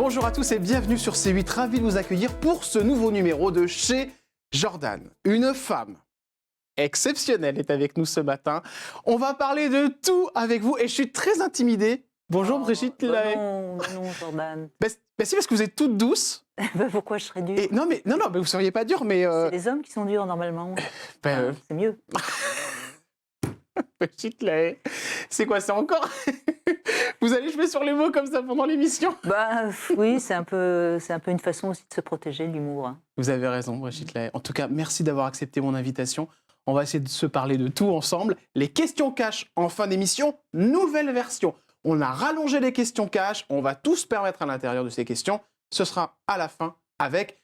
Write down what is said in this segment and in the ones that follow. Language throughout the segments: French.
Bonjour à tous et bienvenue sur C8, ravi de vous accueillir pour ce nouveau numéro de Chez Jordan. Une femme exceptionnelle est avec nous ce matin. On va parler de tout avec vous et je suis très intimidé. Bonjour Brigitte Lahaye. Non, Jordan. Si, parce que vous êtes toute douce. Pourquoi je serais dure? Et non, mais vous ne seriez pas dure, mais... C'est les hommes qui sont durs normalement. C'est mieux. Brigitte Lahaye, c'est quoi, c'est encore... Vous allez jouer sur les mots comme ça pendant l'émission? Oui, c'est un peu une façon aussi de se protéger, l'humour. Vous avez raison, Brigitte Lahaye. En tout cas, merci d'avoir accepté mon invitation. On va essayer de se parler de tout ensemble. Les questions cash en fin d'émission, nouvelle version. On a rallongé les questions cash, on va tout se permettre à l'intérieur de ces questions. Ce sera à la fin avec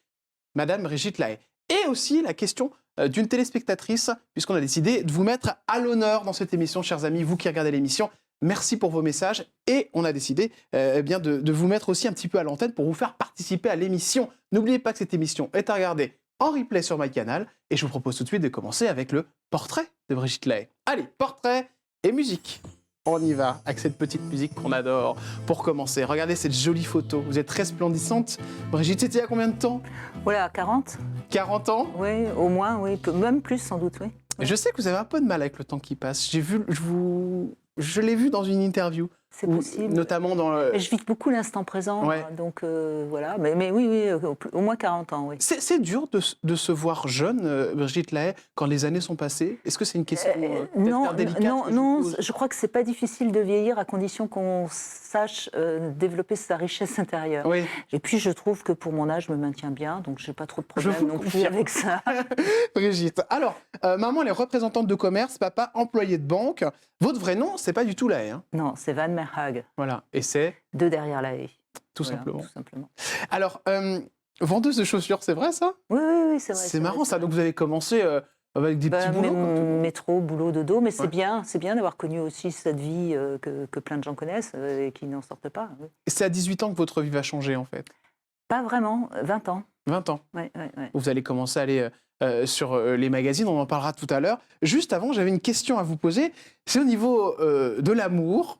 Madame Brigitte Lahaye. Et aussi la question d'une téléspectatrice, puisqu'on a décidé de vous mettre à l'honneur dans cette émission, chers amis, vous qui regardez l'émission. Merci pour vos messages et on a décidé de vous mettre aussi un petit peu à l'antenne pour vous faire participer à l'émission. N'oubliez pas que cette émission est à regarder en replay sur MyCanal et je vous propose tout de suite de commencer avec le portrait de Brigitte Lahaye. Allez, portrait et musique. On y va avec cette petite musique qu'on adore. Pour commencer, regardez cette jolie photo. Vous êtes resplendissante. Brigitte, c'était il y a combien de temps? Voilà, 40. 40 ans? Oui, au moins, oui. Même plus sans doute, oui. Je sais que vous avez un peu de mal avec le temps qui passe. Je l'ai vu dans une interview. C'est possible. Notamment dans le... Je vis beaucoup l'instant présent, ouais. donc voilà. Mais oui, au moins 40 ans, oui. C'est dur de se voir jeune, Brigitte Lahaye, quand les années sont passées. Est-ce que c'est une question délicate? Non, je crois que c'est pas difficile de vieillir à condition qu'on sache développer sa richesse intérieure. Oui. Et puis je trouve que pour mon âge, je me maintiens bien, donc j'ai pas trop de problème non plus avec ça. Brigitte, alors, maman, elle est représentante de commerce, papa, employé de banque. Votre vrai nom, c'est pas du tout Lahaye. Hein. Non, c'est Van Merhague. Voilà, et c'est de derrière Lahaye. Tout voilà, simplement. Tout simplement. Alors, vendeuse de chaussures, c'est vrai ça? Oui, c'est vrai. C'est marrant ça, donc vous avez commencé avec des petits boulots métro, boulot, dodo, mais c'est bien d'avoir connu aussi cette vie que plein de gens connaissent et qui n'en sortent pas. Oui. C'est à 18 ans que votre vie va changer en fait? Pas vraiment, 20 ans. 20 ans. Ouais. Vous allez commencer à aller sur les magazines, on en parlera tout à l'heure. Juste avant, j'avais une question à vous poser. C'est au niveau de l'amour.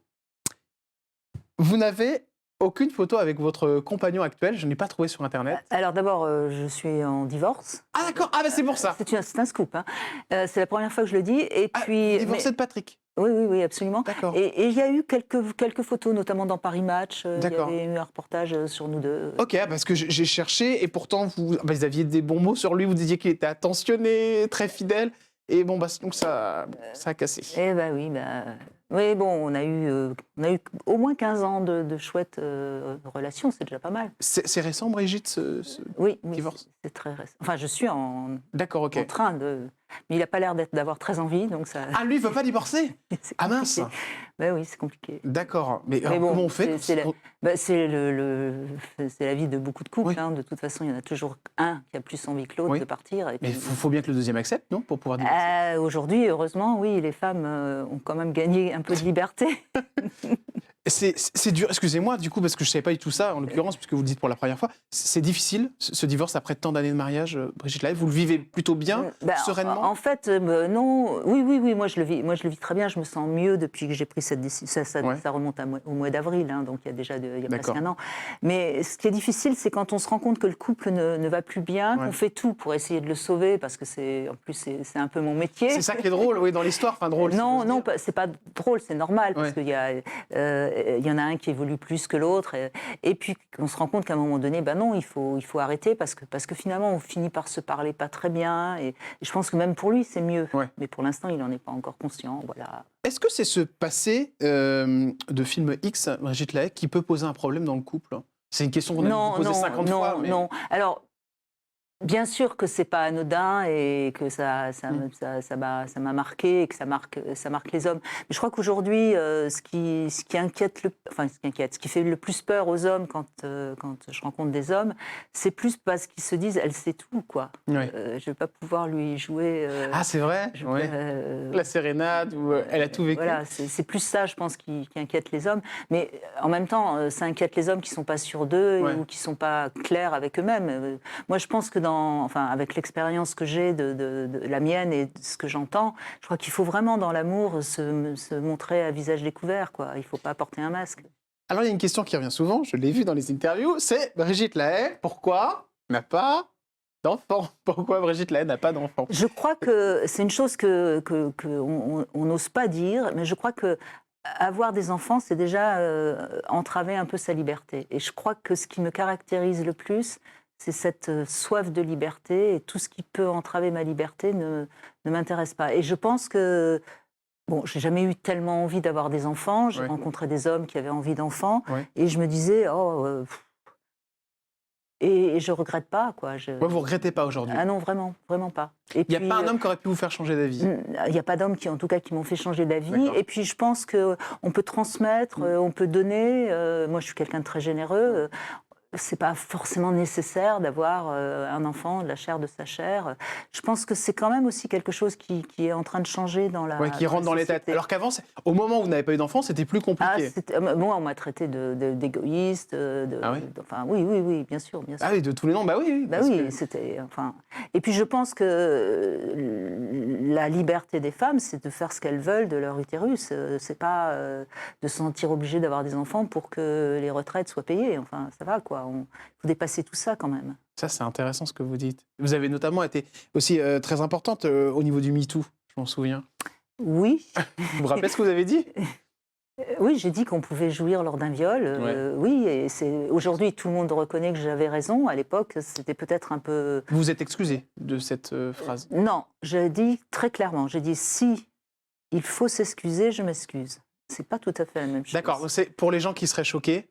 Vous n'avez aucune photo avec votre compagnon actuel, je n'ai pas trouvé sur Internet. Alors d'abord, je suis en divorce. Ah d'accord, c'est pour ça. C'est un scoop. Hein. C'est la première fois que je le dis. Et puis, divorcé de Patrick. Oui, absolument. D'accord. Et il y a eu quelques photos, notamment dans Paris Match. Il y avait eu un reportage sur nous deux. Ok, parce que j'ai cherché et pourtant vous aviez des bons mots sur lui. Vous disiez qu'il était attentionné, très fidèle. Et bon, donc ça a cassé. Eh ben oui, oui, bon, on a eu au moins 15 ans de chouettes relations, c'est déjà pas mal. C'est récent, Brigitte, ce divorce? C'est très récent. Enfin, je suis en train de... Mais il n'a pas l'air d'avoir très envie, donc ça... Ah, lui, il ne veut pas divorcer? Ah mince. Ben oui, c'est compliqué. D'accord. Mais bon, comment on fait? C'est la vie de beaucoup de couples. Oui. Hein. De toute façon, il y en a toujours un qui a plus envie que l'autre de partir. Et puis... Mais il faut bien que le deuxième accepte, non? Pour pouvoir divorcer. Aujourd'hui, heureusement, oui, les femmes ont quand même gagné un peu de liberté. C'est dur, excusez-moi, du coup, parce que je ne savais pas du tout ça, en l'occurrence, puisque vous le dites pour la première fois. C'est difficile, ce divorce, après tant d'années de mariage, Brigitte Lahaye? Vous le vivez plutôt bien, sereinement? En fait, non. Oui, moi je le vis très bien. Je me sens mieux depuis que j'ai pris cette décision. Ça remonte au mois d'avril, hein, donc il y a déjà presque un an. Mais ce qui est difficile, c'est quand on se rend compte que le couple ne va plus bien, qu'on fait tout pour essayer de le sauver, parce que c'est un peu mon métier. C'est ça qui est drôle, oui, dans l'histoire. Enfin, drôle. Non, c'est pas drôle, c'est normal, parce qu'il y en a un qui évolue plus que l'autre, et puis on se rend compte qu'à un moment donné, non, il faut arrêter parce que finalement on finit par se parler pas très bien, et je pense que même pour lui c'est mieux, mais pour l'instant il n'en est pas encore conscient. Voilà. Est-ce que c'est ce passé de film X, Brigitte Lahaye, qui peut poser un problème dans le couple? C'est une question qu'on a posée 50 fois. Non. Alors, bien sûr que c'est pas anodin et que ça m'a marqué et que ça marque les hommes. Mais je crois qu'aujourd'hui, ce qui fait le plus peur aux hommes quand je rencontre des hommes, c'est plus parce qu'ils se disent elle sait tout, quoi. Je vais pas pouvoir lui jouer. Ah, c'est vrai. La sérénade où elle a tout vécu. Voilà, c'est plus ça, je pense, qui inquiète les hommes. Mais en même temps, ça inquiète les hommes qui sont pas sûrs d'eux ou qui sont pas clairs avec eux-mêmes. Moi, je pense que avec l'expérience que j'ai de la mienne et de ce que j'entends, je crois qu'il faut vraiment dans l'amour se montrer à visage découvert, quoi. Il ne faut pas porter un masque. Alors, il y a une question qui revient souvent, je l'ai vu dans les interviews, c'est Brigitte Lahaie, pourquoi n'a pas d'enfant? Pourquoi Brigitte Lahaie n'a pas d'enfant? Je crois que c'est une chose on n'ose pas dire, mais je crois que avoir des enfants, c'est déjà entraver un peu sa liberté. Et je crois que ce qui me caractérise le plus, c'est cette soif de liberté, et tout ce qui peut entraver ma liberté ne m'intéresse pas. Et je pense que, bon, j'ai jamais eu tellement envie d'avoir des enfants, j'ai Ouais. rencontré des hommes qui avaient envie d'enfants, Ouais. et je me disais, et je regrette pas, quoi. Ouais, vous regrettez pas aujourd'hui? Ah non, vraiment, vraiment pas. Et Il n'y a puis, pas un homme qui aurait pu vous faire changer d'avis? il n'y a pas d'hommes qui, en tout cas, qui m'ont fait changer d'avis. D'accord. Et puis, je pense qu'on peut transmettre, on peut donner. Moi, je suis quelqu'un de très généreux. C'est pas forcément nécessaire d'avoir un enfant de la chair de sa chair. Je pense que c'est quand même aussi quelque chose qui est en train de changer dans la Ouais, qui rentre dans les têtes. société. Alors qu'avant, au moment où vous n'avez pas eu d'enfant, c'était plus compliqué. Moi, on m'a traité d'égoïste. Ah oui? Enfin, oui, bien sûr. Ah oui, de tous les noms, bah oui. Bah parce oui, que- c'était. Enfin. Et puis je pense que la liberté des femmes, c'est de faire ce qu'elles veulent de leur utérus. C'est pas de se sentir obligé d'avoir des enfants pour que les retraites soient payées. Enfin, ça va quoi. Il faut dépasser tout ça quand même. Ça, c'est intéressant ce que vous dites. Vous avez notamment été aussi très importante au niveau du MeToo, je m'en souviens. Oui. Vous vous rappelez ce que vous avez dit? Oui, j'ai dit qu'on pouvait jouir lors d'un viol. Oui, et aujourd'hui tout le monde reconnaît que j'avais raison. À l'époque, c'était peut-être un peu. Vous vous êtes excusé de cette phrase. Non, j'ai dit très clairement. J'ai dit si il faut s'excuser, je m'excuse. C'est pas tout à fait la même chose. D'accord, c'est pour les gens qui seraient choqués,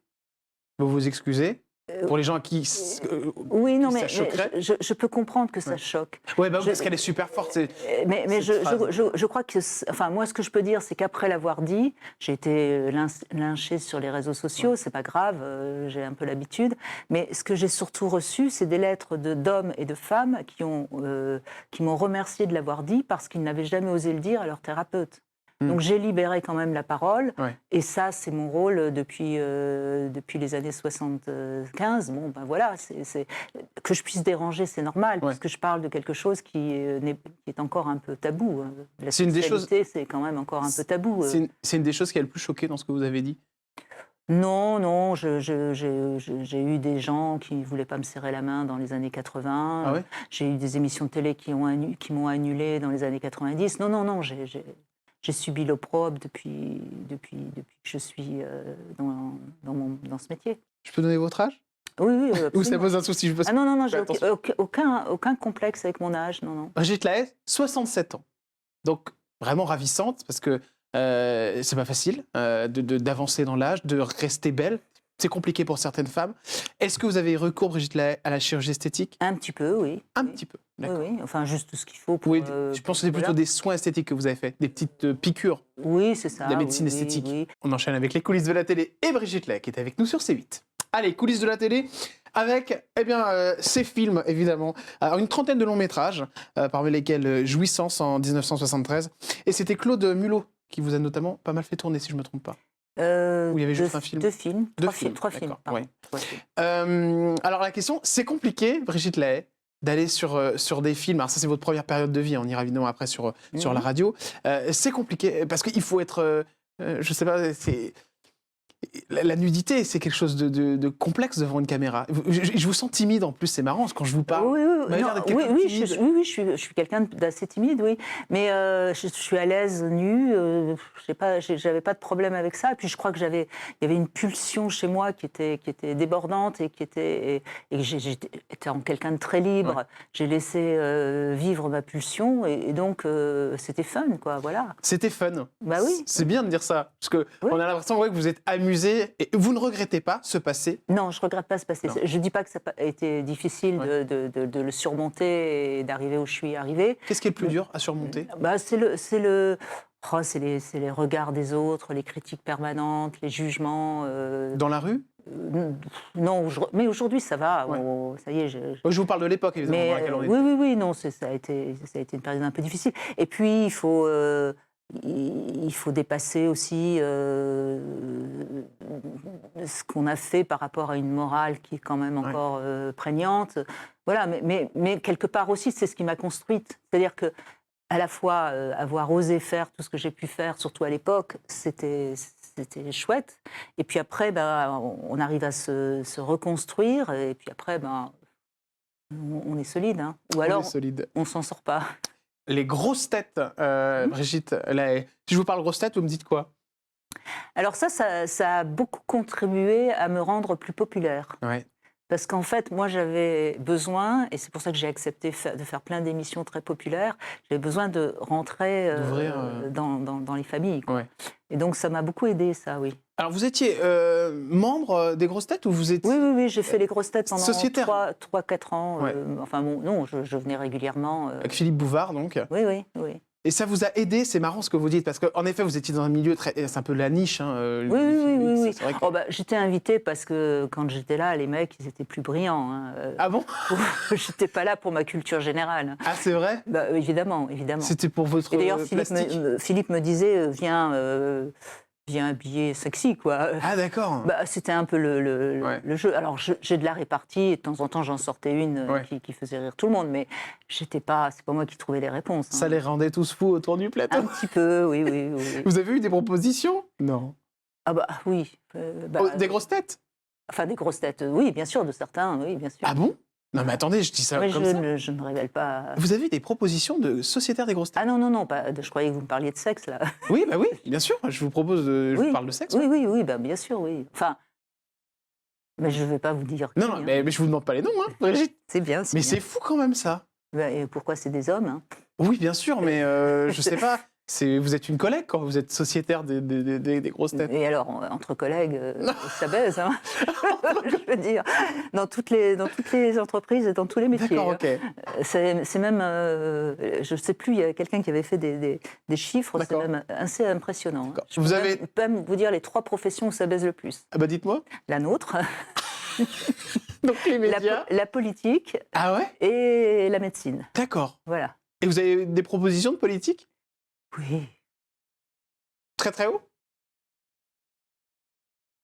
vous vous excusez. Pour les gens qui oui, non, ça mais choquerait. je peux comprendre que ça Ouais. choque. Ouais, bah, parce qu'elle est super forte. Mais cette phrase. je crois que, enfin, moi, ce que je peux dire, c'est qu'après l'avoir dit, j'ai été lynchée sur les réseaux sociaux. C'est pas grave, j'ai un peu l'habitude. Mais ce que j'ai surtout reçu, c'est des lettres d'hommes et de femmes qui m'ont remercié de l'avoir dit parce qu'ils n'avaient jamais osé le dire à leur thérapeute. Donc j'ai libéré quand même la parole, Ouais. et ça c'est mon rôle depuis les années 75. Bon ben voilà, que je puisse déranger, c'est normal, Ouais. puisque je parle de quelque chose qui est encore un peu tabou. La C'est une des choses- sexualité, c'est quand même encore un peu tabou. C'est une des choses qui a le plus choqué dans ce que vous avez dit. Non, j'ai eu des gens qui ne voulaient pas me serrer la main dans les années 80. Ah ouais? J'ai eu des émissions de télé qui m'ont annulé dans les années 90. Non, j'ai subi l'opprobre depuis que je suis dans ce métier. Je peux donner votre âge? Oui, Ou ça absolument. pose un souci? Ah non, j'ai Attention. aucun complexe avec mon âge, non. Brigitte Lahaie, 67 ans. Donc, vraiment ravissante, parce que c'est pas facile d'avancer dans l'âge, de rester belle. C'est compliqué pour certaines femmes. Est-ce que vous avez recours, Brigitte Lahaie, à la chirurgie esthétique? Un petit peu, oui. Un Oui. petit peu, Oui, d'accord. enfin juste ce qu'il faut pour... Oui, je pense que c'est plutôt voilà. des soins esthétiques que vous avez fait, des petites piqûres, Oui, c'est ça. de la médecine oui, esthétique. oui. On enchaîne avec les coulisses de la télé et Brigitte Lahaie qui est avec nous sur C8. Allez, coulisses de la télé avec ces films, évidemment. Alors, une trentaine de longs métrages, parmi lesquels Jouissance en 1973. Et c'était Claude Mulot qui vous a notamment pas mal fait tourner, si je ne me trompe pas. Où il y avait juste un film. Deux films. Deux films, Trois films, d'accord, pardon. ouais. Trois films. Alors la question, c'est compliqué, Brigitte Lahaie, d'aller sur des films. Alors ça, c'est votre première période de vie, on ira évidemment après sur la radio. C'est compliqué, parce qu'il faut être... je sais pas, c'est... La nudité, c'est quelque chose de complexe devant une caméra. Je vous sens timide en plus, c'est marrant quand je vous parle. Oui, Vous m'avez l'air d'être quelqu'un de timide. je suis quelqu'un d'assez timide, oui. Mais je suis à l'aise nue. J'avais pas de problème avec ça. Et puis je crois il y avait une pulsion chez moi qui était débordante et et j'étais en quelqu'un de très libre. Ouais. J'ai laissé vivre ma pulsion et donc c'était fun, quoi. Voilà. C'était fun. Bah oui. C'est bien de dire ça, parce que Oui. on a l'impression que vous êtes amusé et vous ne regrettez pas ce passé. Non, je regrette pas ce passé. Non. Je dis pas que ça a été difficile Ouais. de le surmonter et d'arriver où je suis arrivée. Qu'est-ce qui est le plus dur à surmonter? Bah, c'est les regards des autres, les critiques permanentes, les jugements. Dans la rue? Non, mais aujourd'hui ça va. Ouais. Ça y est. Je vous parle de l'époque, évidemment, dans laquelle on était. Oui, non, ça a été une période un peu difficile. Et puis il faut dépasser aussi ce qu'on a fait par rapport à une morale qui est quand même encore prégnante. Voilà, mais quelque part aussi, c'est ce qui m'a construite. C'est-à-dire que à la fois avoir osé faire tout ce que j'ai pu faire, surtout à l'époque, c'était c'était chouette. Et puis après, on arrive à se reconstruire. Et puis après, on est solide. Hein. Ou alors, on s'en sort pas. Les grosses têtes, Brigitte, si je vous parle grosses têtes, vous me dites quoi? Alors ça a beaucoup contribué à me rendre plus populaire. Ouais. Parce qu'en fait, moi, j'avais besoin, et c'est pour ça que j'ai accepté de faire plein d'émissions très populaires, j'avais besoin de rentrer dans les familles. Quoi. Ouais. Et donc, ça m'a beaucoup aidé, ça, oui. Alors, vous étiez membre des grosses têtes ou vous étiez... Oui, j'ai fait les grosses têtes pendant 3-4 ans. Ouais. Non, je venais régulièrement. Avec Philippe Bouvard, donc. Oui. Et ça vous a aidé, c'est marrant ce que vous dites, parce qu'en effet, vous étiez dans un milieu c'est un peu la niche. Hein, oui. C'est vrai que... J'étais invitée parce que quand j'étais là, les mecs, ils étaient plus brillants. Hein. Ah bon? J'étais pas là pour ma culture générale. Ah, c'est vrai? Évidemment. C'était pour votre Et d'ailleurs, plastique. Philippe me disait, viens habillé sexy, quoi. Ah, d'accord. C'était un peu le jeu. Alors, j'ai de la répartie, et de temps en temps, j'en sortais une qui faisait rire tout le monde, mais c'est pas moi qui trouvais les réponses. Hein. Ça les rendait tous fous autour du plateau? Un petit peu, oui. Vous avez eu des propositions? Non. Ah oui. Des grosses têtes? Enfin, des grosses têtes, oui, bien sûr, de certains, oui, bien sûr. Ah bon? Non, mais attendez, je dis ça comme ça. Je ne révèle pas... Vous avez eu des propositions de sociétaires des grosses têtes? Ah non, je croyais que vous me parliez de sexe, là. Oui, bien sûr, je vous propose je vous parle de sexe. Oui, bien sûr, oui. Enfin, mais je ne vais pas vous dire. Non, hein. mais je vous demande pas les noms, hein, Brigitte. C'est bien, Mais c'est fou quand même, ça. Et pourquoi c'est des hommes, hein? Oui, bien sûr, mais je sais pas. Vous êtes une collègue quand vous êtes sociétaire des grosses têtes. Et alors, entre collègues, ça baise, hein. Je veux dire, dans toutes les entreprises et dans tous les métiers. D'accord, ok. C'est même, je ne sais plus, il y a quelqu'un qui avait fait des chiffres, c'est même assez impressionnant. Hein. Je peux même vous dire les 3 professions où ça baise le plus. Ah dites-moi. La nôtre. Donc les médias. La politique. Ah ouais? Et la médecine. D'accord. Voilà. Et vous avez des propositions de politique? Oui. Très très haut?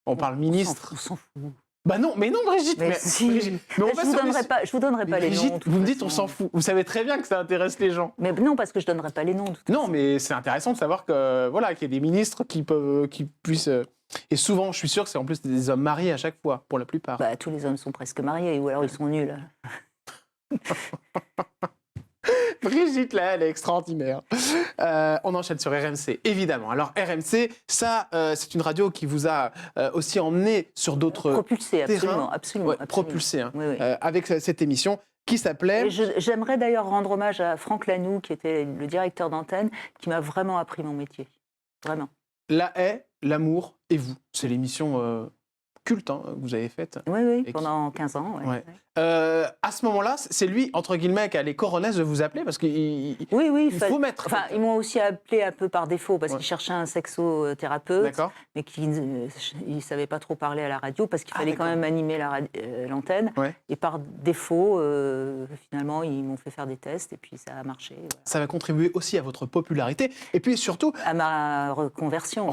On parle ministre. On s'en fout. Non, Brigitte. Mais je vous donnerai pas les noms. Vous me dites on s'en fout. Vous savez très bien que ça intéresse les gens. Mais non, parce que je donnerai pas les noms. Non, mais c'est intéressant de savoir que qu'il y a des ministres qui puissent. Et souvent, je suis sûr que c'est en plus des hommes mariés à chaque fois, pour la plupart. Tous les hommes sont presque mariés, ou alors ils sont nuls. Brigitte, là, elle est extraordinaire. On enchaîne sur RMC, évidemment. Alors, RMC, ça, c'est une radio qui vous a aussi emmené sur d'autres propulsé, terrains. Absolument. Propulsé, hein, oui. avec cette émission qui s'appelait... J'aimerais d'ailleurs rendre hommage à Franck Lanoux, qui était le directeur d'antenne, qui m'a vraiment appris mon métier. Vraiment. La haie, l'amour et vous. C'est l'émission... culte que vous avez faite. Oui, pendant 15 ans. Ouais. À ce moment-là, c'est lui, entre guillemets, qui a les coronaises de vous appeler parce qu'il faut mettre. Enfin, ils m'ont aussi appelé un peu par défaut parce qu'ils cherchaient un sexothérapeute, mais qu'ils ne savaient pas trop parler à la radio parce qu'il fallait quand même animer l'antenne. Ouais. Et par défaut, finalement, ils m'ont fait faire des tests et puis ça a marché. Voilà. Ça va contribuer aussi à votre popularité et puis surtout... à ma reconversion.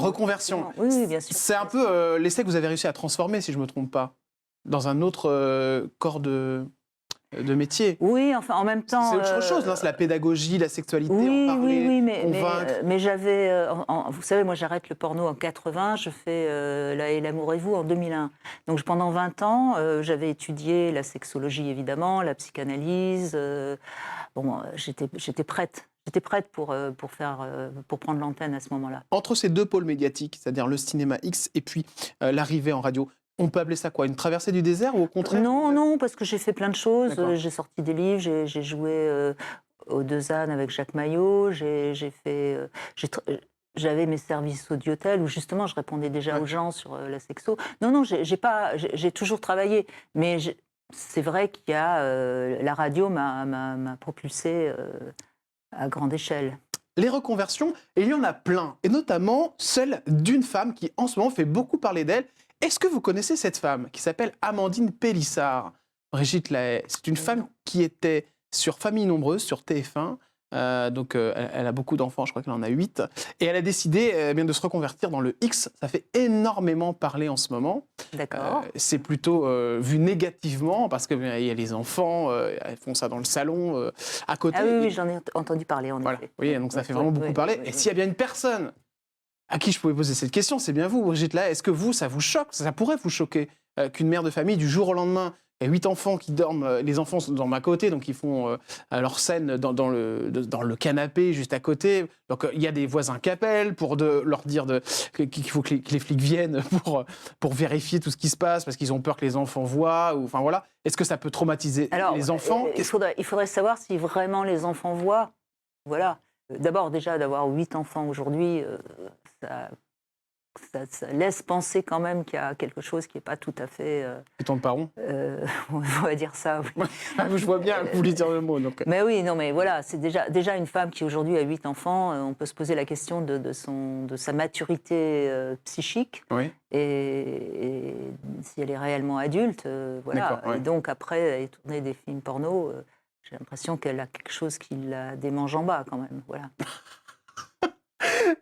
Oui, bien sûr. C'est un peu l'essai que vous avez réussi à transformer, si je ne me trompe pas, dans un autre corps de métier. Oui, enfin, en même temps... C'est autre chose, c'est la pédagogie, la sexualité, en parler, convaincre. Mais j'avais... vous savez, moi, j'arrête le porno en 80, je fais La et l'amour et vous en 2001. Donc, pendant 20 ans, j'avais étudié la sexologie, évidemment, la psychanalyse. J'étais prête. J'étais prête pour prendre l'antenne à ce moment-là. Entre ces deux pôles médiatiques, c'est-à-dire le cinéma X et puis l'arrivée en radio, on peut appeler ça quoi? Une traversée du désert ou au contraire? Non, parce que j'ai fait plein de choses. J'ai sorti des livres, j'ai joué aux Deux Ânes avec Jacques Maillot, j'avais mes services audiotel où justement je répondais déjà aux gens sur la sexo. Non, j'ai toujours travaillé, mais c'est vrai qu'il y a la radio m'a propulsée à grande échelle. Les reconversions, il y en a plein, et notamment celle d'une femme qui en ce moment fait beaucoup parler d'elle. Est-ce que vous connaissez cette femme qui s'appelle Amandine Pélissard? Brigitte Lahaye, c'est une femme qui était sur Famille Nombreuse, sur TF1. Elle a beaucoup d'enfants, je crois qu'elle en a 8. Et elle a décidé de se reconvertir dans le X. Ça fait énormément parler en ce moment. D'accord. C'est plutôt vu négativement parce qu'il y a les enfants, elles font ça dans le salon, à côté. Ah oui, j'en ai entendu parler en effet. Oui, donc ça fait vraiment beaucoup parler. Et s'il y a bien une personne à qui je pouvais poser cette question, c'est bien vous, Brigitte Lahaie. Est-ce que vous, ça vous choque, ça pourrait vous choquer qu'une mère de famille, du jour au lendemain, ait 8 enfants qui dorment, les enfants dorment à côté, donc ils font leur scène dans le canapé juste à côté. Donc il y a des voisins qui appellent pour leur dire qu'il faut que les flics viennent pour vérifier tout ce qui se passe parce qu'ils ont peur que les enfants voient. Enfin voilà. Est-ce que ça peut traumatiser les enfants? Il faudrait savoir si vraiment les enfants voient. Voilà. D'abord, déjà, d'avoir 8 enfants aujourd'hui, ça laisse penser quand même qu'il y a quelque chose qui n'est pas tout à fait... Qui tourne pas rond. On va dire ça, oui. Je vois bien que vous voulez dire le mot. Donc. Mais oui, non, mais voilà, c'est déjà une femme qui aujourd'hui a 8 enfants, on peut se poser la question de sa maturité psychique, Oui. et si elle est réellement adulte, voilà. Ouais. Et donc après, elle a tourné des films porno, j'ai l'impression qu'elle a quelque chose qui la démange en bas quand même, voilà.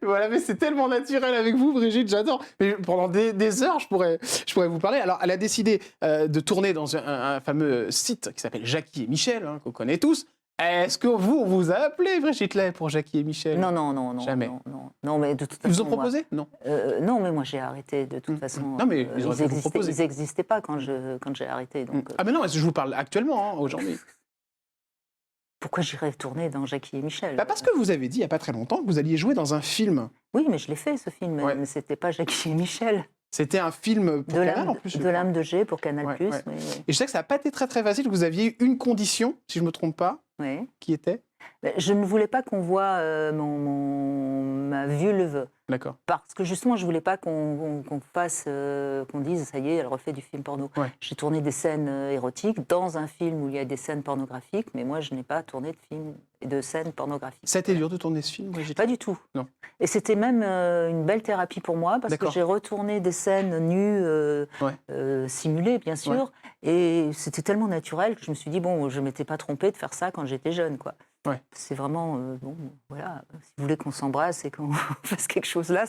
Voilà, mais c'est tellement naturel avec vous, Brigitte, j'adore. Mais pendant des heures, je pourrais vous parler. Alors, elle a décidé de tourner dans un fameux site qui s'appelle Jackie et Michel, qu'on connaît tous. Est-ce que on vous a appelé, Brigitte Lahaie, pour Jackie et Michel? Non. Jamais. Non, mais de toute façon. Ils vous ont proposé? Non. Non, mais moi j'ai arrêté de toute façon. Non, mais ils auraient pu vous proposer. Ils n'existaient pas quand j'ai arrêté. Donc, Ah, mais non, je vous parle actuellement, aujourd'hui. Pourquoi j'irais tourner dans Jackie et Michel? Parce que vous avez dit, il n'y a pas très longtemps, que vous alliez jouer dans un film. Oui, mais je l'ai fait, ce film. Ouais. Mais c'était pas Jackie et Michel. C'était un film pour Canal, en plus. De l'âme de G pour Canal+. Ouais. Mais... Et je sais que ça n'a pas été très, très facile. Vous aviez une condition, si je ne me trompe pas, qui était... Je ne voulais pas qu'on voit ma vulve. D'accord. Parce que justement, je ne voulais pas qu'on dise, ça y est, elle refait du film porno. Ouais. J'ai tourné des scènes érotiques dans un film où il y a des scènes pornographiques, mais moi, je n'ai pas tourné de scènes pornographiques. Ça a été dur de tourner ce film, Brigitte? Pas du tout. Non. Et c'était même une belle thérapie pour moi, parce que j'ai retourné des scènes nues, simulées, bien sûr, et c'était tellement naturel que je me suis dit, bon, je ne m'étais pas trompée de faire ça quand j'étais jeune, quoi. Ouais. C'est vraiment, bon, voilà, si vous voulez qu'on s'embrasse et qu'on fasse quelque chose là,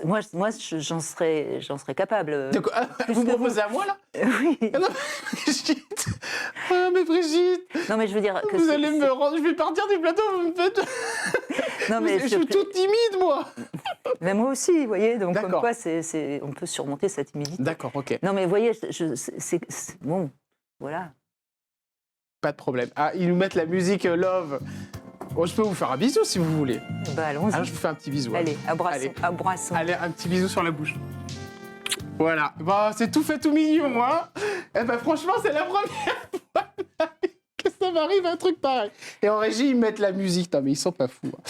moi j'en serais capable. Donc, vous me proposez à moi, là? Oui. Ah non, Brigitte. Ah, mais Brigitte. Non, mais je veux dire que vous allez me rendre... Je vais partir du plateau, vous me faites... Non, mais je suis toute timide, moi. Mais moi aussi, vous voyez, donc comme quoi on peut surmonter cette timidité. D'accord, ok. Non, mais vous voyez, c'est bon, voilà. Pas de problème. Ah, ils nous mettent la musique Love. Bon, je peux vous faire un bisou si vous voulez. Bah, allons-y. Alors, je vous fais un petit bisou. Allez, abraçons. Allez, un petit bisou sur la bouche. Voilà. Bah, c'est tout fait tout mignon, hein. Eh ben, franchement, c'est la première fois que ça m'arrive un truc pareil. Et en régie, ils mettent la musique. Non, mais ils sont pas fous. Hein.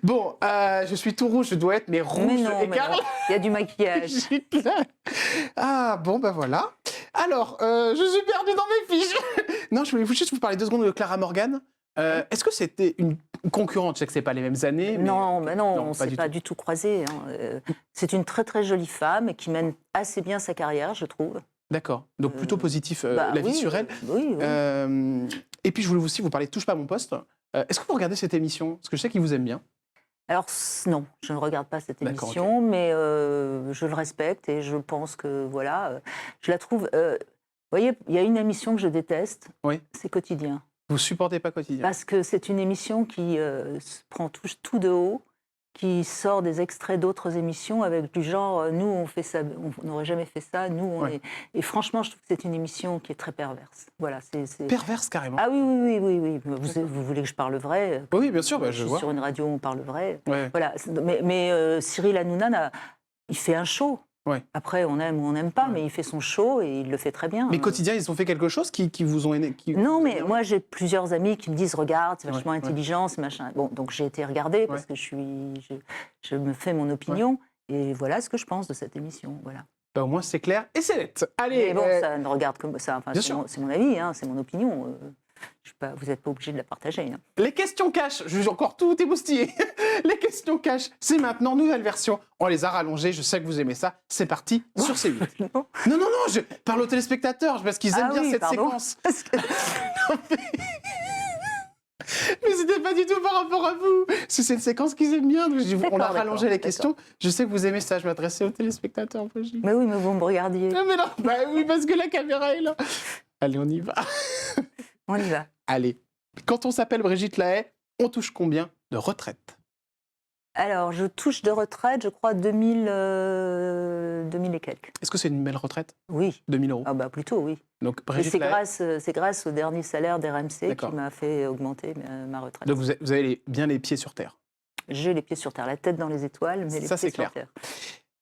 Bon, je suis tout rouge, je dois être rouge écarlate. Il y a du maquillage. Ah, bon, ben voilà. Alors, je suis perdue dans mes fiches. Non, je voulais juste vous parler 2 secondes de Clara Morgan. Est-ce que c'était une concurrente? Je sais que ce n'est pas les mêmes années. Mais... Non, on ne s'est pas du tout croisés. Hein. C'est une très très jolie femme qui mène assez bien sa carrière, je trouve. D'accord. Donc plutôt positif la vie sur elle. Oui. Et puis je voulais aussi vous parler de Touche pas à mon poste. Est-ce que vous regardez cette émission? Parce que je sais qu'il vous aime bien. Alors non, je ne regarde pas cette émission, mais je le respecte et je pense que voilà, je la trouve. Vous voyez, il y a une émission que je déteste, c'est Quotidien. Vous supportez pas Quotidien? Parce que c'est une émission qui se prend tout de haut, qui sort des extraits d'autres émissions avec du genre nous on fait ça, on n'aurait jamais fait ça, nous on est... Et franchement, je trouve que c'est une émission qui est très perverse. Voilà, c'est... Perverse carrément. Ah oui. Vous voulez que je parle vrai? Oui, bien sûr, je vois. Sur une radio, on parle vrai. Ouais. Voilà. Mais Cyril Hanouna, il fait un show. Ouais. Après, on aime ou on n'aime pas, mais il fait son show et il le fait très bien. Mais Quotidien, ils ont fait quelque chose qui vous ont aidé? Non, mais moi, j'ai plusieurs amis qui me disent « Regarde, c'est vachement intelligent, c'est machin... » Bon, donc j'ai été regarder parce que je me fais mon opinion. Et voilà ce que je pense de cette émission. Voilà. Bah, au moins, c'est clair et c'est net. Allez. Mais bon, ça ne regarde que ça. Enfin, c'est mon avis, hein, c'est mon opinion. Vous n'êtes pas obligé de la partager. Hein. Les questions cash, je vais encore tout émoustiller. Les questions cash, c'est maintenant, nouvelle version. On les a rallongées, je sais que vous aimez ça. C'est parti sur C8. Non, je parle aux téléspectateurs, parce qu'ils aiment bien cette séquence. Mais c'était pas du tout par rapport à vous. C'est une séquence qu'ils aiment bien. On a rallongé les questions. Je sais que vous aimez ça. Je m'adressais aux téléspectateurs. Mais oui, mais vous me regardiez. Non, mais non. Bah oui, parce que la caméra est là. Allez, on y va. On y va. Allez. Quand on s'appelle Brigitte Lahaie, on touche combien de retraite? Alors, je touche de retraite, je crois, 2000, 2000 et quelques. Est-ce que c'est une belle retraite? Oui. 2 000 euros. Ah bah plutôt, oui. Donc, Et Brigitte c'est Lahaie. grâce au dernier salaire d'RMC qui D'accord. m'a fait augmenter ma retraite. Donc, vous avez bien les pieds sur terre. J'ai les pieds sur terre, la tête dans les étoiles, mais les Ça, pieds c'est sur clair. terre.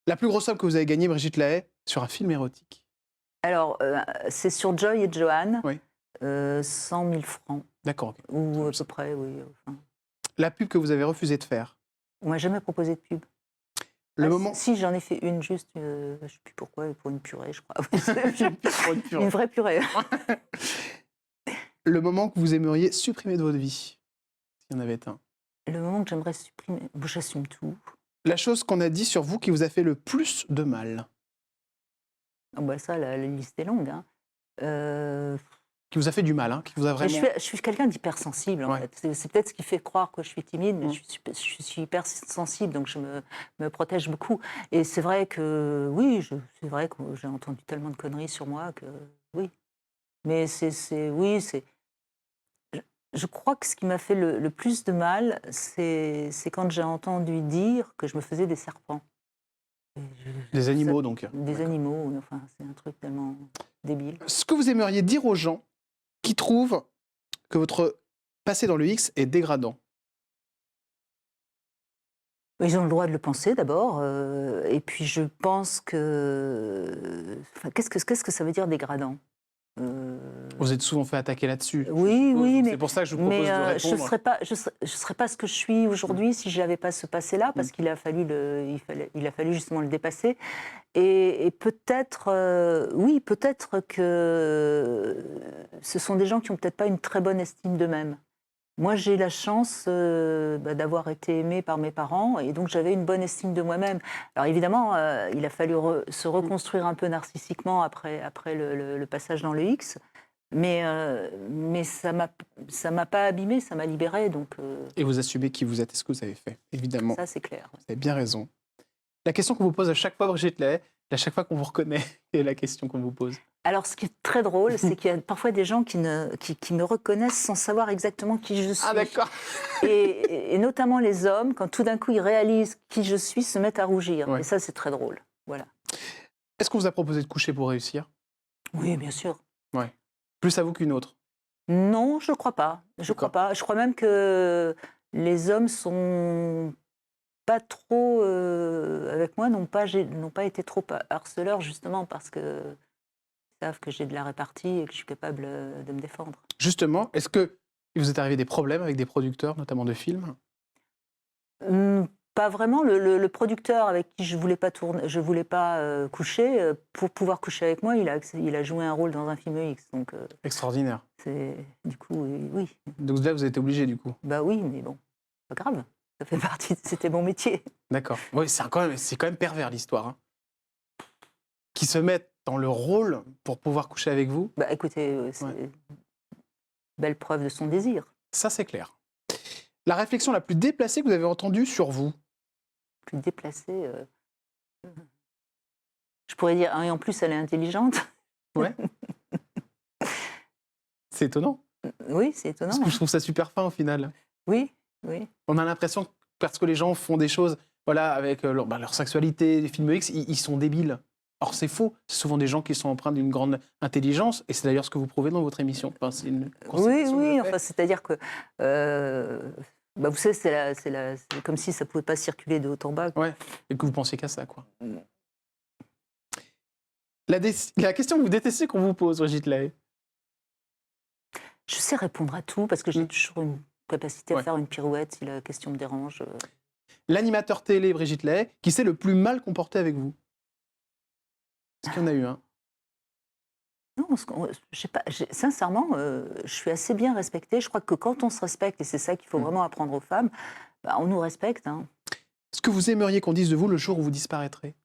La plus grosse somme que vous avez gagnée, Brigitte Lahaie, sur un film érotique? Alors, c'est sur Joy et Johan, Oui. 100 000 francs, D'accord. Ok. ou à peu près, oui. Enfin. La pub que vous avez refusé de faire? On m'a jamais proposé de pub. Le moment. Si, j'en ai fait une juste, je ne sais plus pourquoi, pour une purée, je crois. Pour une purée. Une vraie purée. Le moment que vous aimeriez supprimer de votre vie, s'il y en avait un. Le moment que j'aimerais supprimer, bon, j'assume tout. La chose qu'on a dit sur vous qui vous a fait le plus de mal? Ah bah ça, la liste est longue. Hein. Qui vous a fait du mal, hein, qui vous a vraiment... Je suis quelqu'un d'hypersensible, en Ouais. fait. C'est peut-être ce qui fait croire que je suis timide, mais Mm. je suis hypersensible, donc je me protège beaucoup. Et c'est vrai que, oui, c'est vrai que j'ai entendu tellement de conneries sur moi que, oui. Mais oui, je crois que ce qui m'a fait le plus de mal, c'est quand j'ai entendu dire que je me faisais des serpents. Et Des animaux, donc. Des D'accord. animaux, enfin, c'est un truc tellement débile. Ce que vous aimeriez dire aux gens qui trouvent que votre passé dans le X est dégradant? Ils ont le droit de le penser d'abord, et puis je pense que... Enfin, qu'est-ce que ça veut dire dégradant? Vous êtes souvent fait attaquer là-dessus. je Oui, suppose, oui, donc mais, c'est pour ça que je vous propose de je ne répondre. serais pas ce que je suis aujourd'hui si je n'avais pas ce passé-là, parce qu'il a fallu il a fallu justement le dépasser. Et peut-être, oui, peut-être que ce sont des gens qui n'ont peut-être pas une très bonne estime d'eux-mêmes. Moi, j'ai la chance d'avoir été aimée par mes parents, et donc j'avais une bonne estime de moi-même. Alors évidemment, il a fallu se reconstruire un peu narcissiquement après le passage dans le X, mais ça m'a pas abîmée, ça m'a libérée, donc Et vous assumez qui vous êtes et ce que vous avez fait, évidemment. ça c'est clair. Vous avez bien raison. La question qu'on vous pose à chaque fois, Brigitte Lahaie, à chaque fois qu'on vous reconnaît, est la question qu'on vous pose. Alors, ce qui est très drôle, c'est qu'il y a parfois des gens qui me reconnaissent sans savoir exactement qui je suis. Ah d'accord. Et notamment les hommes, quand tout d'un coup ils réalisent qui je suis, se mettent à rougir. Ouais. Et ça, c'est très drôle. Voilà. Est-ce qu'on vous a proposé de coucher pour réussir? Oui, bien sûr. Ouais. Plus à vous qu'une autre? Non, je crois pas. Je crois D'accord. pas. Je crois même que les hommes sont pas trop avec moi, n'ont pas été trop harceleurs, justement parce que ils savent que j'ai de la répartie et que je suis capable de me défendre. Justement, est-ce que il vous est arrivé des problèmes avec des producteurs, notamment de films? Pas vraiment. Le producteur avec qui je voulais pas coucher, pour pouvoir coucher avec moi, il a joué un rôle dans un film X. Donc, Extraordinaire. du coup, oui. Donc là, vous avez été obligé, du coup. Bah oui, mais bon, pas grave. Ça fait partie, c'était mon métier. D'accord. Oui, c'est quand même pervers, l'histoire. Hein. Qui se mettent dans le rôle pour pouvoir coucher avec vous, Bah écoutez, c'est belle preuve de son désir. ça, c'est clair. La réflexion la plus déplacée que vous avez entendue sur vous? Plus déplacée. Je pourrais dire, et en plus, elle est intelligente. Ouais. C'est étonnant. Oui, c'est étonnant. Parce que je trouve ça super fin, au final. Oui, oui. On a l'impression que parce que les gens font des choses, voilà, avec leur sexualité, les films X, ils sont débiles. Or, c'est faux. C'est souvent des gens qui sont empreints d'une grande intelligence, et c'est d'ailleurs ce que vous prouvez dans votre émission. Enfin, c'est une Oui, constatation que je oui. fais. Enfin, c'est-à-dire que, bah, vous savez, c'est comme si ça pouvait pas circuler de haut en bas. Ouais, et que vous pensiez qu'à ça, quoi. La question que vous détestez qu'on vous pose, Brigitte Lahaie? Je sais répondre à tout parce que j'ai toujours une capacité à Ouais. faire une pirouette si la question me dérange. L'animateur télé, Brigitte Lahaie, qui s'est le plus mal comporté avec vous? Est-ce qu'il y en a eu un? Non, sincèrement, je suis assez bien respectée. Je crois que quand on se respecte, et c'est ça qu'il faut vraiment apprendre aux femmes, bah, on nous respecte. Hein. Ce que vous aimeriez qu'on dise de vous le jour où vous disparaîtrez?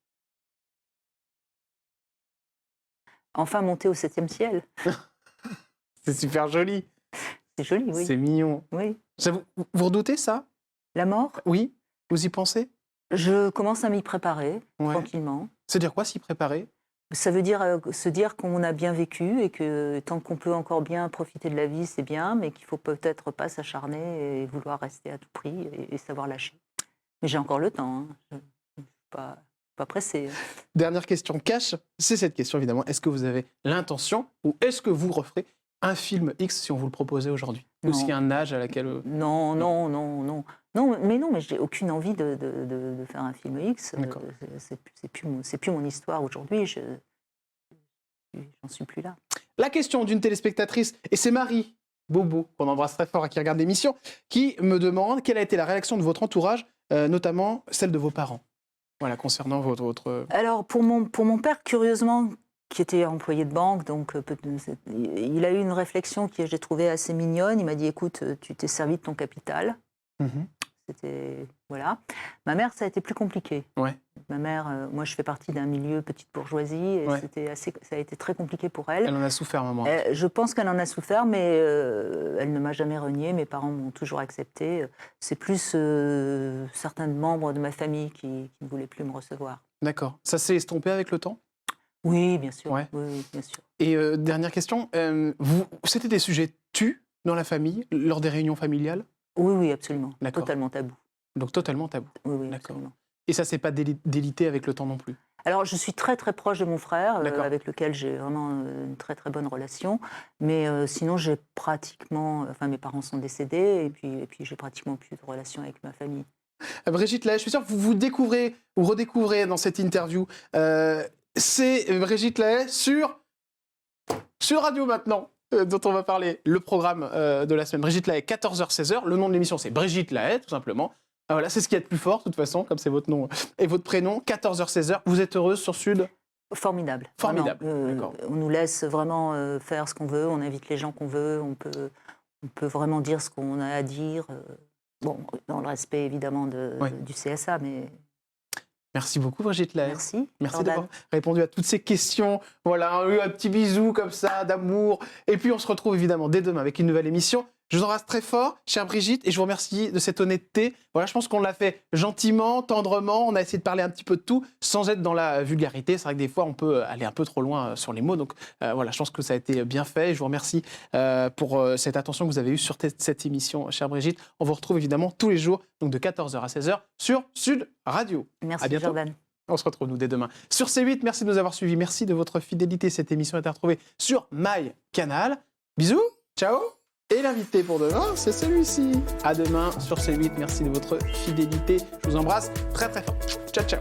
Enfin, monter au 7e ciel. C'est super joli. C'est joli, oui. C'est mignon. Oui. Ça vous redoutez ça? La mort, Oui? Vous y pensez? je commence à m'y préparer Ouais. tranquillement. C'est-à-dire quoi, s'y préparer? Ça veut dire se dire qu'on a bien vécu et que tant qu'on peut encore bien profiter de la vie, c'est bien, mais qu'il faut peut-être pas s'acharner et vouloir rester à tout prix et savoir lâcher. Mais j'ai encore le temps. Hein. Je ne suis pas pressée. Dernière question cash, c'est cette question évidemment. Est-ce que vous avez l'intention ou est-ce que vous referez un film X si on vous le proposait aujourd'hui? Ou s'il y a un âge à laquelle... Non, mais j'ai aucune envie de faire un film X. D'accord. C'est plus mon histoire aujourd'hui. J'en suis plus là. La question d'une téléspectatrice, et c'est Marie Bobo, qu'on embrasse très fort et qui regarde l'émission, qui me demande quelle a été la réaction de votre entourage, notamment celle de vos parents, voilà, concernant votre... Alors, pour mon père, curieusement, qui était employé de banque, donc il a eu une réflexion que j'ai trouvée assez mignonne. Il m'a dit, écoute, tu t'es servi de ton capital. C'était... Voilà. Ma mère, ça a été plus compliqué. Ouais. Ma mère, moi, je fais partie d'un milieu petite bourgeoisie, et ça a été très compliqué pour elle. Elle en a souffert, maman. Je pense qu'elle en a souffert, mais elle ne m'a jamais renié. Mes parents m'ont toujours accepté. C'est plus certains membres de ma famille qui ne voulaient plus me recevoir. D'accord. Ça s'est estompé avec le temps? Oui, bien sûr. Ouais. Oui, bien sûr. Et dernière question, c'était des sujets tus dans la famille, lors des réunions familiales? Oui, absolument. D'accord. Totalement tabou. Donc totalement tabou. Oui, D'accord. absolument. Et ça ne s'est pas délité avec le temps non plus? Alors, je suis très, très proche de mon frère, D'accord. avec lequel j'ai vraiment une très, très bonne relation. Mais sinon, j'ai pratiquement... Enfin, mes parents sont décédés, et puis j'ai pratiquement plus de relation avec ma famille. Brigitte Lahaie, je suis sûr que vous découvrez ou redécouvrez dans cette interview. C'est Brigitte Lahaie sur Radio maintenant, dont on va parler, le programme de la semaine. Brigitte Lahaie, 14h-16h. Le nom de l'émission, c'est Brigitte Lahaie, tout simplement. Ah, voilà, c'est ce qu'il y a de plus fort, de toute façon, comme c'est votre nom et votre prénom. 14h-16h. Vous êtes heureuse sur Sud? Formidable. Formidable. Vraiment, on nous laisse vraiment faire ce qu'on veut, on invite les gens qu'on veut, on peut vraiment dire ce qu'on a à dire. Bon, dans le respect évidemment du CSA, mais... Merci beaucoup, Brigitte Lahaie. Merci. Merci d'avoir répondu à toutes ces questions. Voilà, un petit bisou comme ça, d'amour. Et puis, on se retrouve évidemment dès demain avec une nouvelle émission. Je vous embrasse très fort, chère Brigitte, et je vous remercie de cette honnêteté. Voilà, je pense qu'on l'a fait gentiment, tendrement. On a essayé de parler un petit peu de tout, sans être dans la vulgarité. C'est vrai que des fois, on peut aller un peu trop loin sur les mots. Donc voilà, je pense que ça a été bien fait. Je vous remercie pour cette attention que vous avez eue sur cette émission, chère Brigitte. On vous retrouve évidemment tous les jours, donc de 14h à 16h, sur Sud Radio. Merci, bientôt. Jordan. On se retrouve, nous, dès demain. Sur C8, merci de nous avoir suivis. Merci de votre fidélité. Cette émission est à retrouver sur MyCanal. Bisous, ciao. Et l'invité pour demain, c'est celui-ci. À demain sur C8. Merci de votre fidélité. Je vous embrasse très, très fort. Ciao, ciao.